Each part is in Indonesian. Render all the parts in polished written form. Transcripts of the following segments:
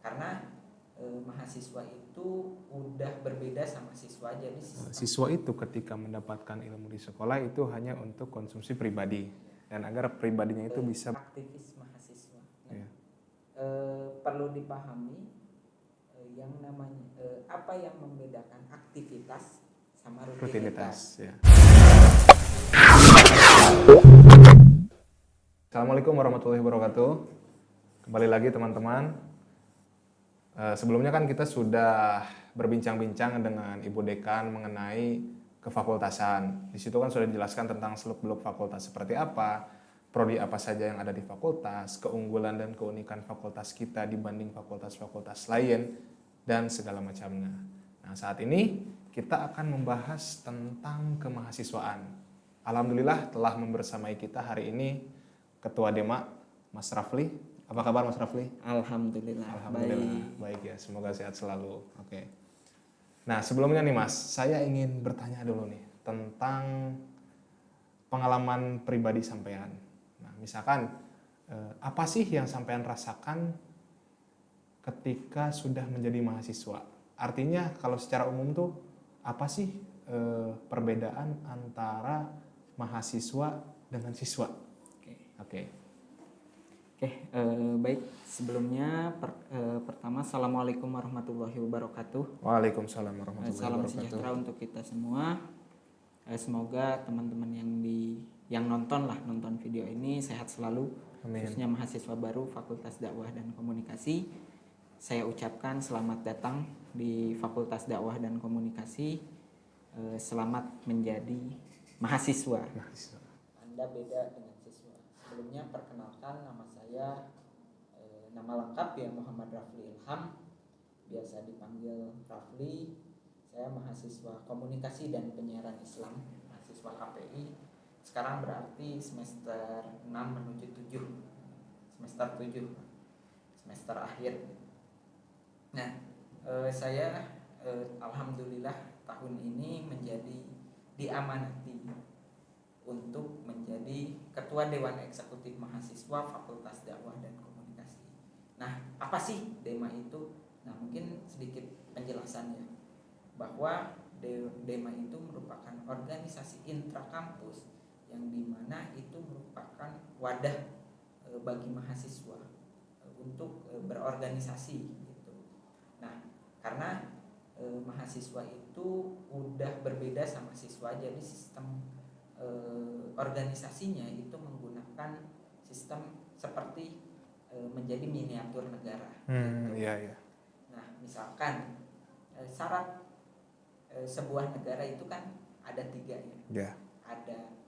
karena mahasiswa itu udah berbeda sama siswa. Jadi siswa itu ketika mendapatkan ilmu di sekolah itu hanya untuk konsumsi pribadi dan agar pribadinya itu bisa aktivis mahasiswa. Nah, ya. Perlu dipahami yang namanya apa yang membedakan aktivitas sama rutinitas. Ya. Assalamualaikum warahmatullahi wabarakatuh. Kembali lagi teman-teman. Sebelumnya kan kita sudah berbincang-bincang dengan Ibu Dekan mengenai kefakultasan. Di situ kan sudah dijelaskan tentang seluk-beluk fakultas seperti apa, prodi apa saja yang ada di fakultas, keunggulan dan keunikan fakultas kita dibanding fakultas-fakultas lain, dan segala macamnya. Nah, saat ini kita akan membahas tentang kemahasiswaan. Alhamdulillah telah membersamai kita hari ini Ketua Dema, Mas Rafli. Apa kabar Mas Rafli? Alhamdulillah. Baik ya, semoga sehat selalu. Oke. Nah, sebelumnya nih Mas, saya ingin bertanya dulu nih tentang pengalaman pribadi sampean. Nah, misalkan apa sih yang sampean rasakan ketika sudah menjadi mahasiswa? Artinya kalau secara umum tuh apa sih perbedaan antara mahasiswa dengan siswa? Oke. Baik. Sebelumnya pertama Assalamualaikum warahmatullahi wabarakatuh. Waalaikumsalam warahmatullahi Salam wabarakatuh. sejahtera untuk kita semua. Semoga teman-teman yang nonton video ini sehat selalu. Amin. Khususnya mahasiswa baru Fakultas Dakwah dan Komunikasi. Saya ucapkan selamat datang di Fakultas Dakwah dan Komunikasi. Selamat menjadi mahasiswa. Anda beda dengan siswa. Sebelumnya perkenalkan, nama saya nama lengkap ya Muhammad Rafli Ilham, biasa dipanggil Rafli. Saya mahasiswa Komunikasi dan Penyiaran Islam, mahasiswa KPI. Sekarang berarti semester 6 menuju 7. Semester akhir. Nah, saya alhamdulillah tahun ini diamanati untuk menjadi Ketua Dewan Eksekutif Mahasiswa Fakultas Dakwah dan Komunikasi. Nah, apa sih DEMA itu? Nah, mungkin sedikit penjelasannya, bahwa DEMA itu merupakan organisasi intrakampus yang dimana itu merupakan wadah bagi mahasiswa untuk berorganisasi gitu. Nah, karena mahasiswa itu udah berbeda sama siswa, jadi sistem organisasinya itu menggunakan sistem seperti menjadi miniatur negara. Gitu. Iya. Nah, misalkan syarat sebuah negara itu kan ada 3 ya. Ya. Ada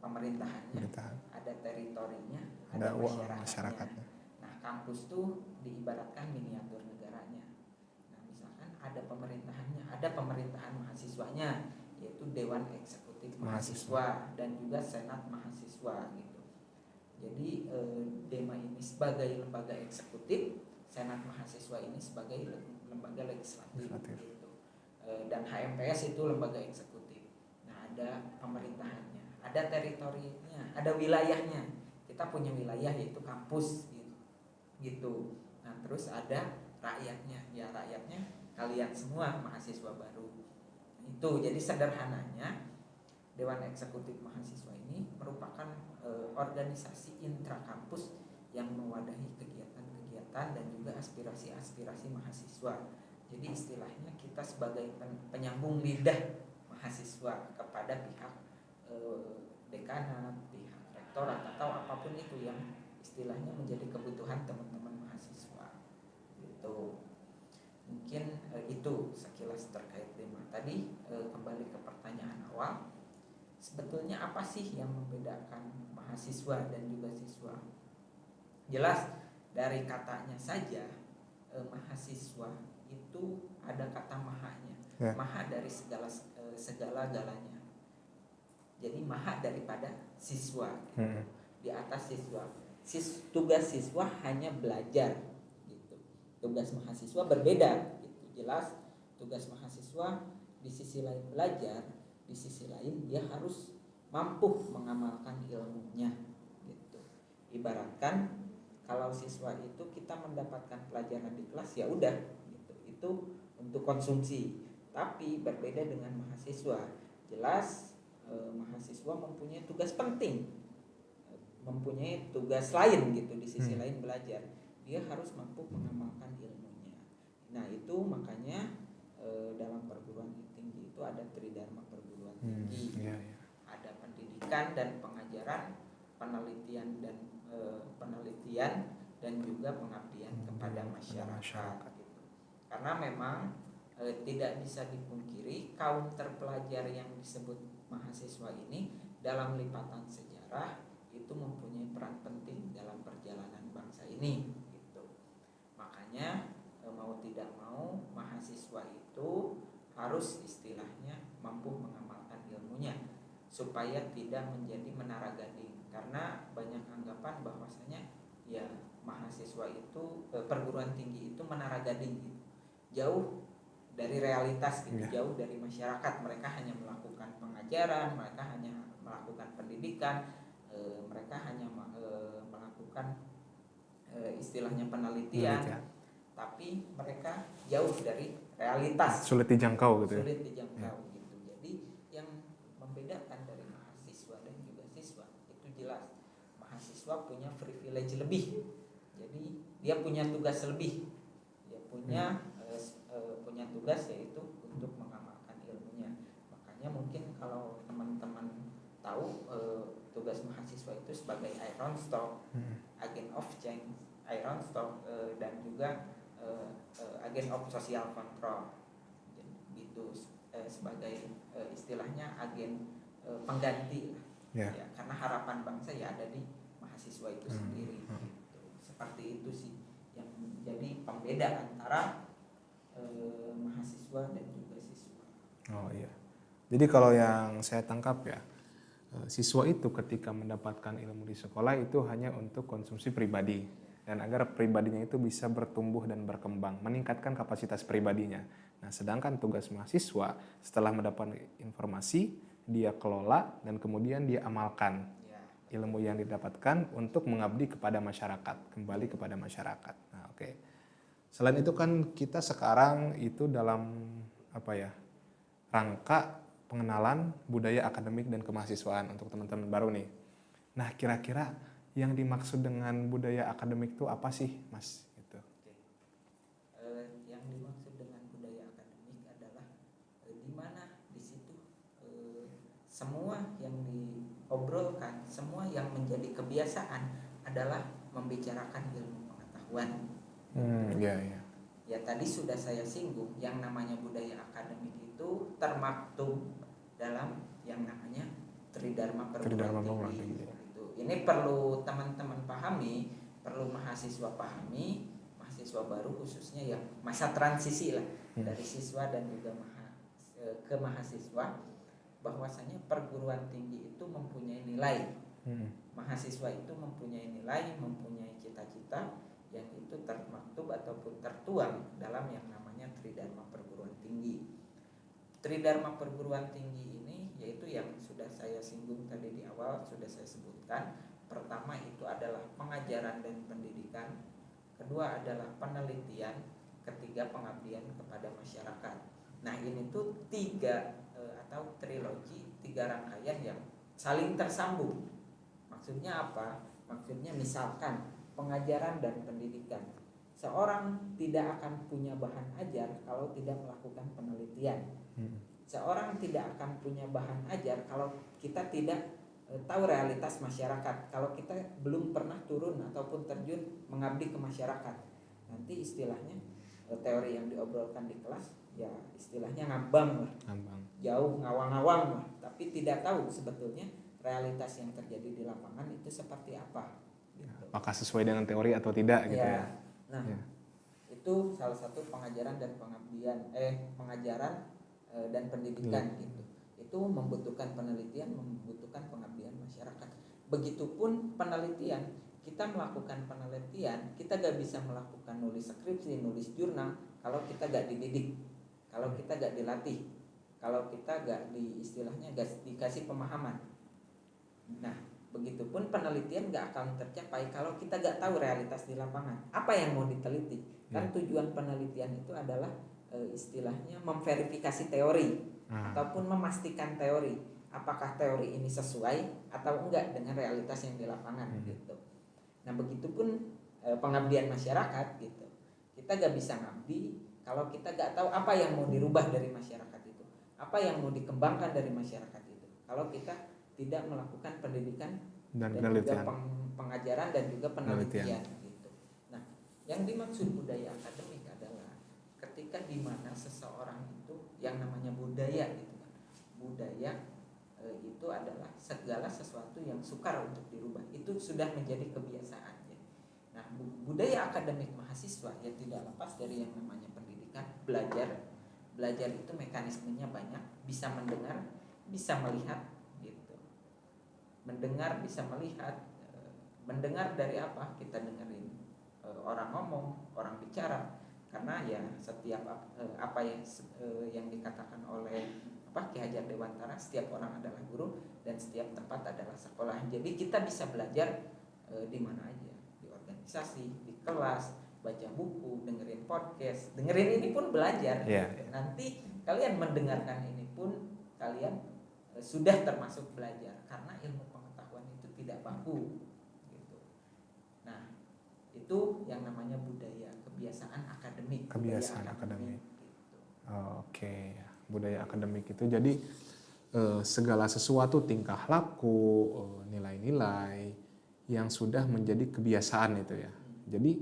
pemerintahannya, ada teritorinya, ada masyarakatnya. Nah, kampus tuh diibaratkan miniatur negaranya. Nah, misalkan ada pemerintahannya, ada pemerintahan mahasiswanya, yaitu Dewan Eksekutif Mahasiswa dan juga Senat Mahasiswa gitu. Jadi DEMA ini sebagai lembaga eksekutif, Senat Mahasiswa ini sebagai lembaga legislatif. Gitu. Dan HMPS itu lembaga eksekutif. Nah, ada pemerintahannya, ada teritorinya, ada wilayahnya. Kita punya wilayah yaitu kampus gitu. Nah, terus ada rakyatnya. Ya, rakyatnya kalian semua mahasiswa baru. Itu jadi sederhananya Dewan Eksekutif Mahasiswa ini merupakan organisasi intrakampus yang mewadahi kegiatan-kegiatan dan juga aspirasi-aspirasi mahasiswa. Jadi istilahnya kita sebagai penyambung lidah mahasiswa kepada pihak dekanat, pihak rektorat atau apapun itu yang istilahnya menjadi kebutuhan teman-teman mahasiswa. Gitu. Mungkin itu sekilas terkait tema tadi. Kembali ke pertanyaan awal, sebetulnya apa sih yang membedakan mahasiswa dan juga siswa? Jelas dari katanya saja, mahasiswa itu ada kata mahanya. Ya. Maha dari segala-galanya. Jadi maha daripada siswa. Di atas siswa. Tugas siswa hanya belajar gitu. Tugas mahasiswa berbeda gitu. Jelas tugas mahasiswa di sisi lain belajar, di sisi lain dia harus mampu mengamalkan ilmunya gitu. Ibaratkan kalau siswa itu kita mendapatkan pelajaran di kelas ya udah gitu, itu untuk konsumsi. Tapi berbeda dengan mahasiswa, jelas mahasiswa mempunyai tugas penting, mempunyai tugas lain gitu di sisi lain belajar. Dia harus mampu mengamalkan ilmunya. Nah itu makanya dalam perguruan tinggi itu ada tridharma perguruan tinggi, ada pendidikan dan pengajaran, penelitian dan juga pengabdian kepada masyarakat. Gitu. Karena memang tidak bisa dipungkiri kaum terpelajar yang disebut mahasiswa ini dalam lipatan sejarah itu mempunyai peran penting dalam perjalanan bangsa ini. Gitu. Makanya mau tidak mau mahasiswa itu harus istilahnya mampu mengamalkan ilmunya supaya tidak menjadi menara gading. Karena banyak anggapan bahwasanya ya mahasiswa itu perguruan tinggi itu menara gading gitu. Jauh dari realitas gitu, jauh dari masyarakat. Mereka hanya melakukan pengajaran, mereka hanya melakukan pendidikan, mereka hanya melakukan istilahnya penelitian, tapi mereka jauh dari realitas, sulit dijangkau gitu. Gitu. Jadi yang membedakan dari mahasiswa dan juga siswa itu jelas, mahasiswa punya privilege lebih, jadi dia punya tugas lebih, dia punya tugas yaitu untuk mengamalkan ilmunya. Makanya mungkin kalau teman-teman tahu tugas mahasiswa itu sebagai iron stock, agent of change, iron stock dan juga agent of social control, gitu, sebagai istilahnya agen pengganti lah. Ya, karena harapan bangsa ya ada di mahasiswa itu sendiri. Gitu. Seperti itu sih yang menjadi pembeda antara mahasiswa dan juga siswa. Oh iya. Jadi kalau yang saya tangkap ya, siswa itu ketika mendapatkan ilmu di sekolah itu hanya untuk konsumsi pribadi dan agar pribadinya itu bisa bertumbuh dan berkembang, meningkatkan kapasitas pribadinya. Nah, sedangkan tugas mahasiswa setelah mendapat informasi, dia kelola dan kemudian dia amalkan ilmu yang didapatkan untuk mengabdi kepada masyarakat, kembali kepada masyarakat. Nah, oke. Selain itu kan kita sekarang itu dalam rangka pengenalan budaya akademik dan kemahasiswaan untuk teman-teman baru nih. Nah, kira-kira yang dimaksud dengan budaya akademik itu apa sih, Mas? Gitu. Yang dimaksud dengan budaya akademik adalah di mana di situ semua yang diobrolkan, semua yang menjadi kebiasaan adalah membicarakan ilmu pengetahuan. Ya tadi sudah saya singgung, yang namanya budaya akademik itu termaktub dalam yang namanya tridharma perguruan tinggi. Ini perlu teman-teman pahami, perlu mahasiswa pahami, mahasiswa baru khususnya yang masa transisi lah dari siswa dan juga ke mahasiswa, bahwasanya perguruan tinggi itu mempunyai nilai. Mahasiswa itu mempunyai nilai, mempunyai cita-cita yang itu termaktub ataupun tertuang dalam yang namanya tridharma perguruan tinggi. Tridharma perguruan tinggi ini yaitu yang sudah saya singgung tadi di awal, sudah saya sebutkan. Pertama itu adalah pengajaran dan pendidikan, kedua adalah penelitian, ketiga pengabdian kepada masyarakat. Nah ini tuh tiga atau trilogi, tiga rangkaian yang saling tersambung. Maksudnya apa? Maksudnya misalkan pengajaran dan pendidikan, seorang tidak akan punya bahan ajar kalau tidak melakukan penelitian. Seorang tidak akan punya bahan ajar kalau kita tidak tahu realitas masyarakat, kalau kita belum pernah turun ataupun terjun mengabdi ke masyarakat. Nanti istilahnya teori yang diobrolkan di kelas ya istilahnya ngambang lah, jauh ngawang-ngawang lah, tapi tidak tahu sebetulnya realitas yang terjadi di lapangan itu seperti apa. Apakah sesuai dengan teori atau tidak gitu ya. Nah, itu salah satu pengajaran dan pengabdian, pengajaran dan pendidikan gitu. Itu membutuhkan penelitian, membutuhkan pengabdian masyarakat. Begitupun penelitian, kita melakukan penelitian, kita gak bisa melakukan nulis skripsi, nulis jurnal kalau kita gak dididik, kalau kita gak dilatih, kalau kita gak istilahnya gak dikasih pemahaman. Nah, Begitupun penelitian nggak akan tercapai kalau kita nggak tahu realitas di lapangan. Apa yang mau diteliti? Kan tujuan penelitian itu adalah istilahnya memverifikasi teori ataupun memastikan teori. Apakah teori ini sesuai atau enggak dengan realitas yang di lapangan gitu. Nah begitupun pengabdian masyarakat gitu. Kita nggak bisa ngabdi kalau kita nggak tahu apa yang mau dirubah dari masyarakat itu, apa yang mau dikembangkan dari masyarakat itu. Kalau kita tidak melakukan pendidikan dan juga pengajaran dan juga penelitian gitu. Nah, yang dimaksud budaya akademik adalah ketika di mana seseorang itu yang namanya budaya gitu kan. Budaya itu adalah segala sesuatu yang sukar untuk dirubah. Itu sudah menjadi kebiasaan. Nah, budaya akademik mahasiswa ya tidak lepas dari yang namanya pendidikan, belajar. Belajar itu mekanismenya banyak, bisa mendengar, bisa melihat gitu. Mendengar bisa melihat. Mendengar dari apa? Kita dengerin orang ngomong, orang bicara. Karena ya setiap apa yang dikatakan oleh Ki Hajar Dewantara, setiap orang adalah guru dan setiap tempat adalah sekolah. Jadi kita bisa belajar di mana aja, di organisasi, di kelas, baca buku, dengerin podcast. Dengerin ini pun belajar. Nanti kalian mendengarkan ini pun kalian sudah termasuk belajar karena ilmu pengetahuan itu tidak baku gitu. Nah, itu yang namanya budaya, kebiasaan akademik. Kebiasaan akademik. Gitu. Oke. Budaya akademik itu jadi segala sesuatu, tingkah laku, nilai-nilai yang sudah menjadi kebiasaan itu ya. Jadi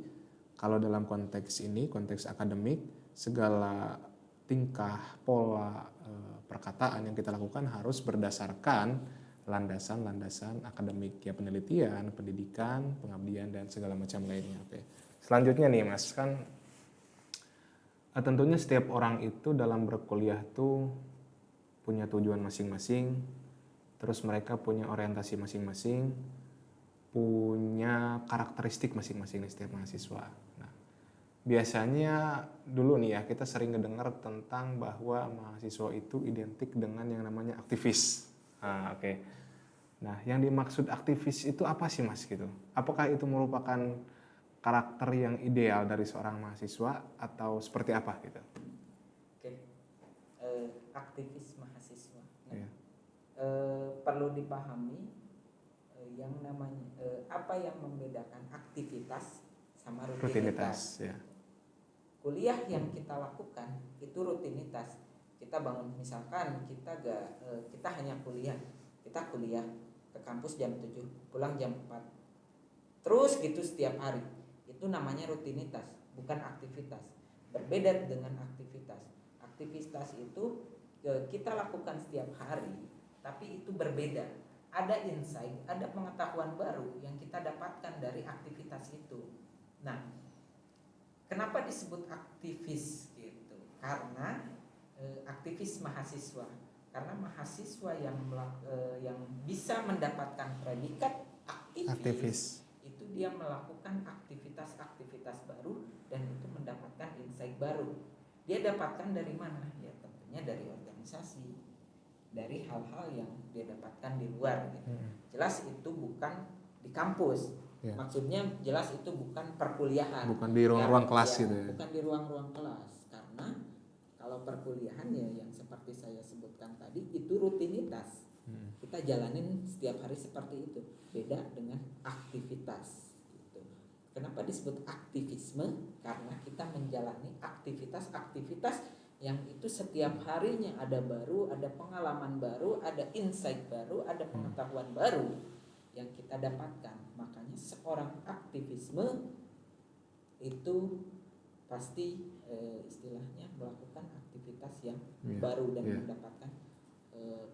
kalau dalam konteks ini, konteks akademik, segala tingkah, pola, perkataan yang kita lakukan harus berdasarkan landasan-landasan akademik ya, penelitian, pendidikan, pengabdian dan segala macam lainnya. Oke. Selanjutnya nih Mas, kan tentunya setiap orang itu dalam berkuliah tuh punya tujuan masing-masing, terus mereka punya orientasi masing-masing, punya karakteristik masing-masing nih setiap mahasiswa. Nah, biasanya dulu nih ya kita sering ngedengar tentang bahwa mahasiswa itu identik dengan yang namanya aktivis. Oke. Nah, yang dimaksud aktivis itu apa sih Mas gitu? Apakah itu merupakan karakter yang ideal dari seorang mahasiswa atau seperti apa gitu? Oke. Aktivis mahasiswa. Nah, perlu dipahami yang namanya apa yang membedakan aktivitas sama rutinitas. Ya. Kuliah yang kita lakukan itu rutinitas. Kita bangun misalkan kita hanya kuliah. Kita kuliah ke kampus jam 7, pulang jam 4. Terus gitu setiap hari. Itu namanya rutinitas, bukan aktivitas. Berbeda dengan aktivitas. Aktivitas itu kita lakukan setiap hari, tapi itu berbeda. Ada insight, ada pengetahuan baru yang kita dapatkan dari aktivitas itu. Nah, kenapa disebut aktivis gitu? Karena aktivis mahasiswa. Karena mahasiswa yang bisa mendapatkan predikat aktivis. Itu dia melakukan aktivitas-aktivitas baru dan itu mendapatkan insight baru. Dia dapatkan dari mana? Ya tentunya dari organisasi, dari hal-hal yang dia dapatkan di luar gitu. Jelas itu bukan di kampus. Ya. Maksudnya jelas itu bukan perkuliahan. Bukan di ruang-ruang kelas gitu ya. Bukan di ruang-ruang kelas. Karena kalau perkuliahan ya yang seperti saya sebutkan tadi itu rutinitas. Kita jalanin setiap hari seperti itu. Beda dengan aktivitas gitu. Kenapa disebut aktivisme? Karena kita menjalani aktivitas-aktivitas yang itu setiap harinya ada baru, ada pengalaman baru, ada insight baru, ada pengetahuan baru yang kita dapatkan. Makanya seorang aktivisme itu pasti istilahnya melakukan aktivitas yang baru dan mendapatkan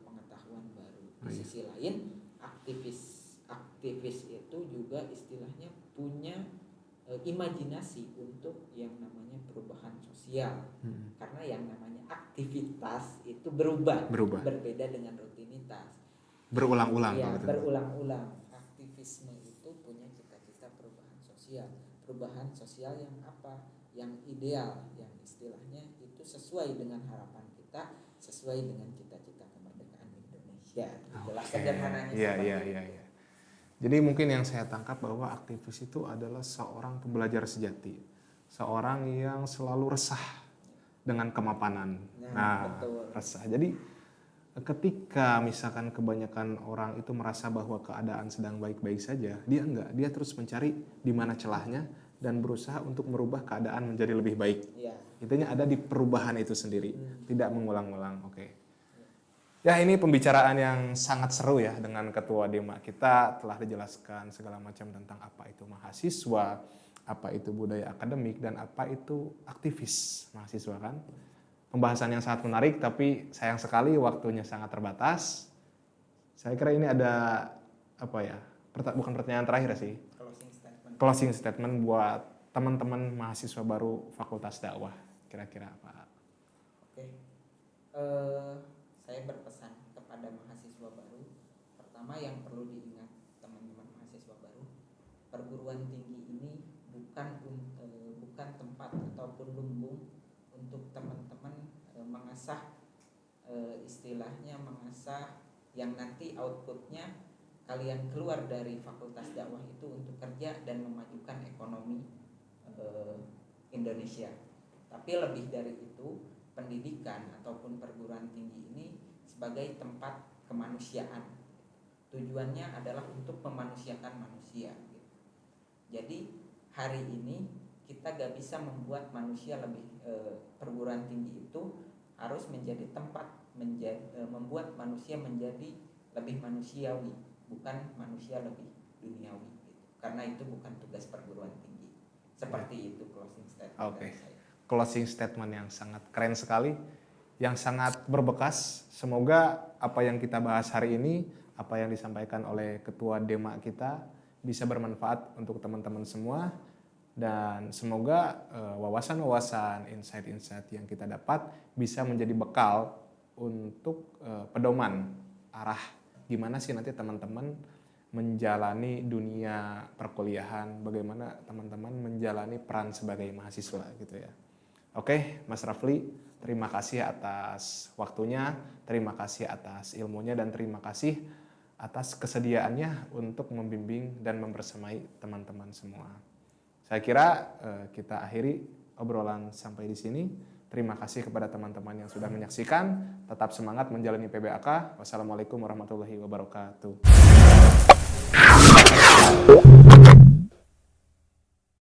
pengetahuan baru. Di sisi lain aktivis itu juga istilahnya punya imajinasi untuk yang namanya perubahan sosial. Karena yang namanya aktivitas itu berubah. Berbeda dengan rutinitas. Berulang-ulang. Ya, berulang-ulang. Aktivisme itu punya cita-cita perubahan sosial. Perubahan sosial yang apa? Yang ideal, yang istilahnya itu sesuai dengan harapan kita, sesuai dengan cita-cita kemerdekaan Indonesia. Itulah sederhananya. Iya. Jadi mungkin yang saya tangkap bahwa aktivis itu adalah seorang pembelajar sejati, seorang yang selalu resah dengan kemapanan. Nah, betul. resah. Jadi ketika misalkan kebanyakan orang itu merasa bahwa keadaan sedang baik-baik saja, dia enggak. Dia terus mencari di mana celahnya dan berusaha untuk merubah keadaan menjadi lebih baik. Ya. Intinya ada di perubahan itu sendiri, tidak mengulang-ulang. Oke. Ya, ini pembicaraan yang sangat seru ya dengan Ketua Dema kita, telah dijelaskan segala macam tentang apa itu mahasiswa, apa itu budaya akademik, dan apa itu aktivis mahasiswa kan. Pembahasan yang sangat menarik, tapi sayang sekali waktunya sangat terbatas. Saya kira ini ada apa ya, bukan pertanyaan terakhir sih, closing statement buat teman-teman mahasiswa baru Fakultas Dakwah, kira-kira apa? Oke. Saya berpesan kepada mahasiswa baru, pertama yang perlu diingat teman-teman mahasiswa baru, perguruan tinggi ini bukan tempat ataupun lumbung untuk teman-teman mengasah istilahnya mengasah yang nanti outputnya kalian keluar dari Fakultas Dakwah itu untuk kerja dan memajukan ekonomi Indonesia. Tapi lebih dari itu, pendidikan ataupun perguruan tinggi ini sebagai tempat kemanusiaan. Tujuannya adalah untuk memanusiakan manusia. Jadi hari ini kita gak bisa membuat manusia lebih perguruan tinggi itu harus menjadi tempat membuat manusia menjadi lebih manusiawi, bukan manusia lebih duniawi. Karena itu bukan tugas perguruan tinggi. Seperti itu closing statement. Oke. Closing statement yang sangat keren sekali, yang sangat berbekas. Semoga apa yang kita bahas hari ini, apa yang disampaikan oleh Ketua Dema kita bisa bermanfaat untuk teman-teman semua, dan semoga wawasan-wawasan, insight-insight yang kita dapat bisa menjadi bekal untuk pedoman arah gimana sih nanti teman-teman menjalani dunia perkuliahan, bagaimana teman-teman menjalani peran sebagai mahasiswa gitu ya. Oke, Mas Rafli, terima kasih atas waktunya, terima kasih atas ilmunya, dan terima kasih atas kesediaannya untuk membimbing dan membersamai teman-teman semua. Saya kira kita akhiri obrolan sampai di sini. Terima kasih kepada teman-teman yang sudah menyaksikan. Tetap semangat menjalani PBAK. Wassalamualaikum warahmatullahi wabarakatuh.